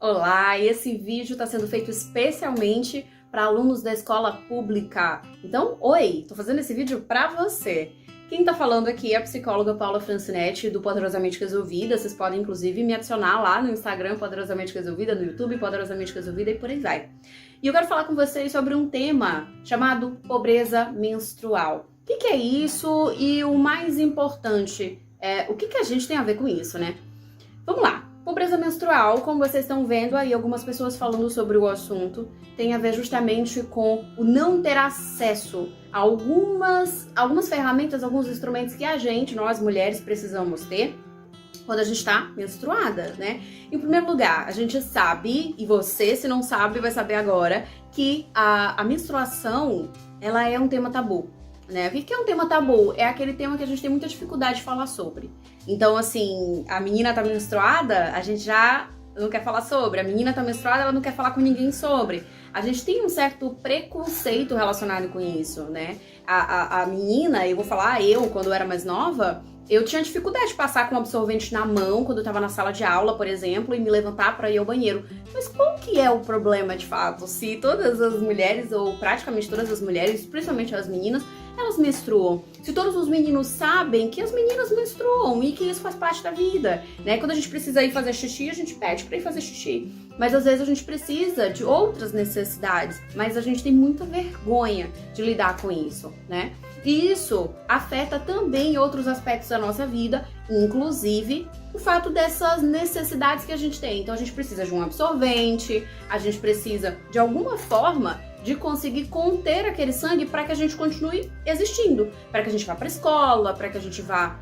Olá, esse vídeo está sendo feito especialmente para alunos da escola pública. Então, oi, tô fazendo esse vídeo para você. Quem tá falando aqui é a psicóloga Paula Francinetti, do Poderosamente Resolvida. Vocês podem, inclusive, me adicionar lá no Instagram, Poderosamente Resolvida, no YouTube, Poderosamente Resolvida e por aí vai. E eu quero falar com vocês sobre um tema chamado pobreza menstrual. O que é isso? E o mais importante, o que a gente tem a ver com isso, né? Vamos lá. Pobreza menstrual, como vocês estão vendo aí algumas pessoas falando sobre o assunto, tem a ver justamente com o não ter acesso a algumas ferramentas, alguns instrumentos que nós mulheres, precisamos ter quando a gente está menstruada, né? Em primeiro lugar, a gente sabe, e você, se não sabe, vai saber agora, que a menstruação, ela é um tema tabu. Né? O que é um tema tabu? É aquele tema que a gente tem muita dificuldade de falar sobre. Então, assim, a menina tá menstruada, a gente já não quer falar sobre. A menina tá menstruada, ela não quer falar com ninguém sobre. A gente tem um certo preconceito relacionado com isso, né? A menina, eu vou falar, quando eu era mais nova, eu tinha dificuldade de passar com absorvente na mão quando eu tava na sala de aula, por exemplo, e me levantar para ir ao banheiro. Mas qual que é o problema, de fato? Se todas as mulheres, ou praticamente todas as mulheres, principalmente as meninas, elas menstruam. Se todos os meninos sabem que as meninas menstruam e que isso faz parte da vida, né? Quando a gente precisa ir fazer xixi, a gente pede pra ir fazer xixi. Mas às vezes a gente precisa de outras necessidades, mas a gente tem muita vergonha de lidar com isso, né? E isso afeta também outros aspectos da nossa vida, inclusive o fato dessas necessidades que a gente tem. Então a gente precisa de um absorvente, a gente precisa de alguma forma de conseguir conter aquele sangue para que a gente continue existindo, para que a gente vá para a escola, para que a gente vá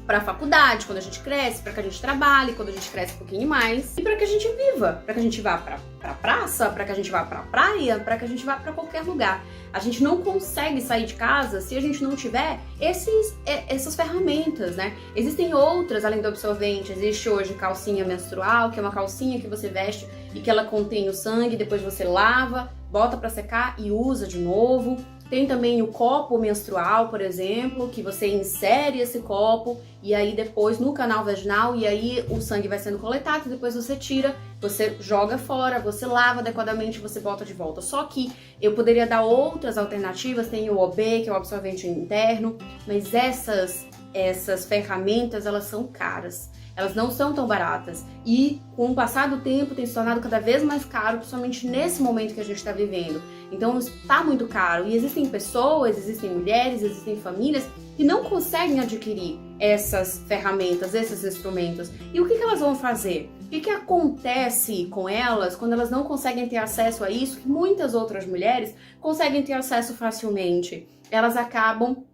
para a faculdade quando a gente cresce, para que a gente trabalhe quando a gente cresce um pouquinho mais e para que a gente viva, para que a gente vá para praça, para que a gente vá para praia, para que a gente vá para qualquer lugar. A gente não consegue sair de casa se a gente não tiver essas ferramentas, né? Existem outras além do absorvente. Existe hoje calcinha menstrual, que é uma calcinha que você veste e que ela contém o sangue, depois você lava, bota para secar e usa de novo. Tem também o copo menstrual, por exemplo, que você insere esse copo e aí depois no canal vaginal e aí o sangue vai sendo coletado, depois você tira, você joga fora, você lava adequadamente, você bota de volta. Só que eu poderia dar outras alternativas, tem o OB, que é o absorvente interno, mas essas ferramentas, elas são caras. Elas não são tão baratas e com o passar do tempo tem se tornado cada vez mais caro, principalmente nesse momento que a gente está vivendo. Então está muito caro e existem pessoas, existem mulheres, existem famílias que não conseguem adquirir essas ferramentas, esses instrumentos. E o que elas vão fazer? O que acontece com elas quando elas não conseguem ter acesso a isso, que muitas outras mulheres conseguem ter acesso facilmente? Elas acabam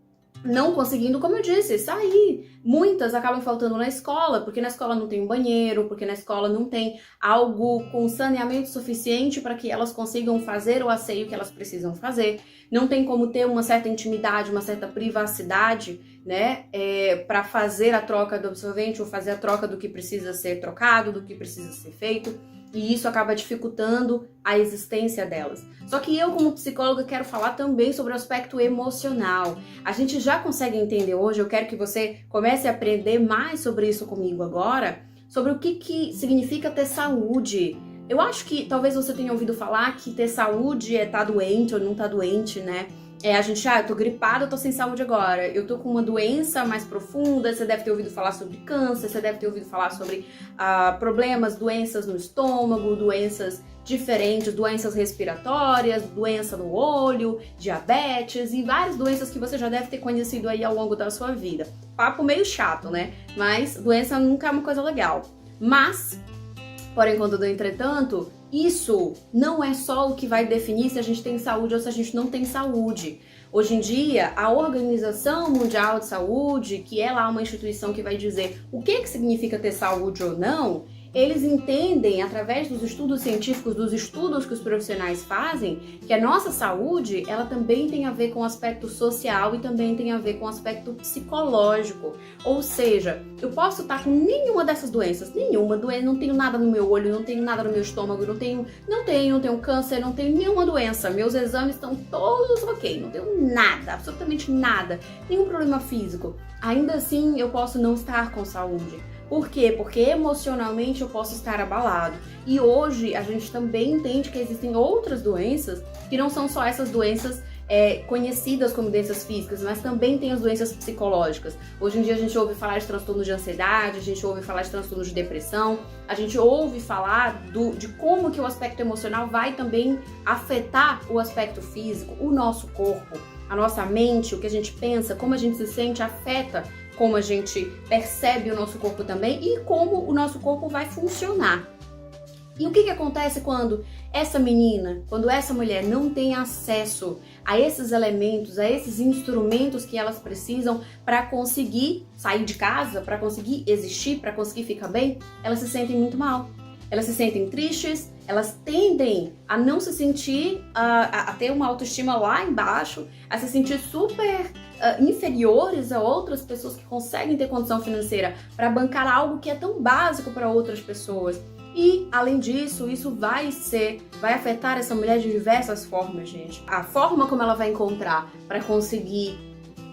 não conseguindo, como eu disse, sair. Muitas acabam faltando na escola, porque na escola não tem um banheiro, porque na escola não tem algo com saneamento suficiente para que elas consigam fazer o asseio que elas precisam fazer. Não tem como ter uma certa intimidade, uma certa privacidade, né, para fazer a troca do absorvente ou fazer a troca do que precisa ser trocado, do que precisa ser feito. E isso acaba dificultando a existência delas. Só que eu, como psicóloga, quero falar também sobre o aspecto emocional. A gente já consegue entender hoje, eu quero que você comece a aprender mais sobre isso comigo agora, sobre o que significa ter saúde. Eu acho que talvez você tenha ouvido falar que ter saúde é estar doente ou não estar doente, né? A gente, eu tô gripada, eu tô sem saúde agora, eu tô com uma doença mais profunda, você deve ter ouvido falar sobre câncer, você deve ter ouvido falar sobre problemas, doenças no estômago, doenças diferentes, doenças respiratórias, doença no olho, diabetes e várias doenças que você já deve ter conhecido aí ao longo da sua vida. Papo meio chato, né? Mas doença nunca é uma coisa legal. Mas, porém, contudo, entretanto, isso não é só o que vai definir se a gente tem saúde ou se a gente não tem saúde. Hoje em dia, a Organização Mundial de Saúde, que é lá uma instituição que vai dizer o que significa ter saúde ou não, eles entendem, através dos estudos científicos, dos estudos que os profissionais fazem, que a nossa saúde, ela também tem a ver com o aspecto social e também tem a ver com o aspecto psicológico. Ou seja, eu posso estar com nenhuma dessas doenças, não tenho nada no meu olho, não tenho nada no meu estômago, não tenho câncer, não tenho nenhuma doença, meus exames estão todos ok, não tenho nada, absolutamente nada, nenhum problema físico. Ainda assim, eu posso não estar com saúde. Por quê? Porque emocionalmente eu posso estar abalado. E hoje a gente também entende que existem outras doenças que não são só essas doenças conhecidas como doenças físicas, mas também tem as doenças psicológicas. Hoje em dia a gente ouve falar de transtornos de ansiedade, a gente ouve falar de transtornos de depressão, a gente ouve falar de como que o aspecto emocional vai também afetar o aspecto físico, o nosso corpo, a nossa mente, o que a gente pensa, como a gente se sente, afeta como a gente percebe o nosso corpo também e como o nosso corpo vai funcionar. E o que acontece quando essa menina, quando essa mulher não tem acesso a esses elementos, a esses instrumentos que elas precisam para conseguir sair de casa, para conseguir existir, para conseguir ficar bem? Elas se sentem muito mal. Elas se sentem tristes, elas tendem a não se sentir, a ter uma autoestima lá embaixo, a se sentir super inferiores a outras pessoas que conseguem ter condição financeira para bancar algo que é tão básico para outras pessoas. E, além disso, isso vai afetar essa mulher de diversas formas, gente. A forma como ela vai encontrar para conseguir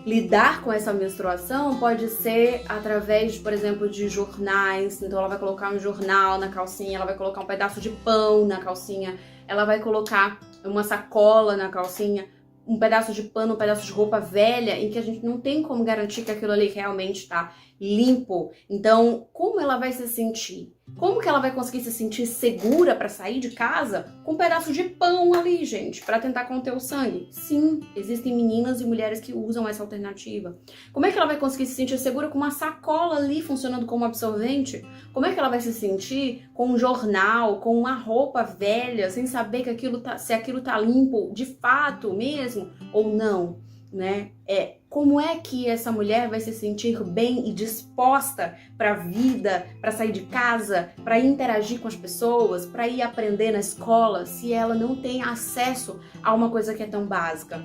lidar com essa menstruação pode ser através, por exemplo, de jornais. Então ela vai colocar um jornal na calcinha, ela vai colocar um pedaço de pão na calcinha, ela vai colocar uma sacola na calcinha, um pedaço de pano, um pedaço de roupa velha, em que a gente não tem como garantir que aquilo ali realmente está limpo. Então, como ela vai se sentir? Como que ela vai conseguir se sentir segura para sair de casa com um pedaço de pão ali, gente, para tentar conter o sangue? Sim, existem meninas e mulheres que usam essa alternativa. Como é que ela vai conseguir se sentir segura com uma sacola ali funcionando como absorvente? Como é que ela vai se sentir com um jornal, com uma roupa velha, sem saber que se aquilo tá limpo de fato mesmo ou não, né? Como é que essa mulher vai se sentir bem e disposta para a vida, para sair de casa, para interagir com as pessoas, para ir aprender na escola, se ela não tem acesso a uma coisa que é tão básica?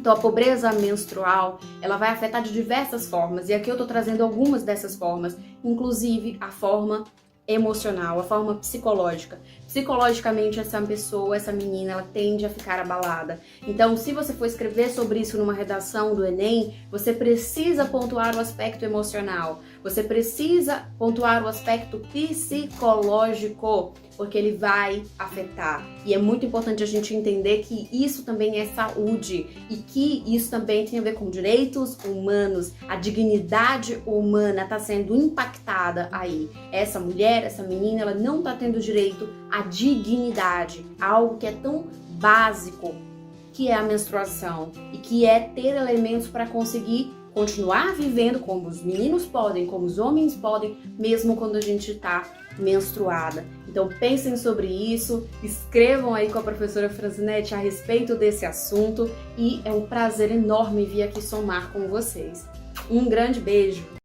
Então a pobreza menstrual, ela vai afetar de diversas formas, e aqui eu tô trazendo algumas dessas formas, inclusive a forma emocional, a forma psicológica. Psicologicamente, essa pessoa, essa menina, ela tende a ficar abalada. Então, se você for escrever sobre isso numa redação do Enem, você precisa pontuar o aspecto emocional, você precisa pontuar o aspecto psicológico, porque ele vai afetar. E é muito importante a gente entender que isso também é saúde e que isso também tem a ver com direitos humanos. A dignidade humana está sendo impactada aí. Essa mulher, essa menina, ela não está tendo direito à dignidade, algo que é tão básico, que é a menstruação e que é ter elementos para conseguir continuar vivendo como os meninos podem, como os homens podem, mesmo quando a gente está menstruada. Então pensem sobre isso, escrevam aí com a professora Francinete a respeito desse assunto e é um prazer enorme vir aqui somar com vocês. Um grande beijo!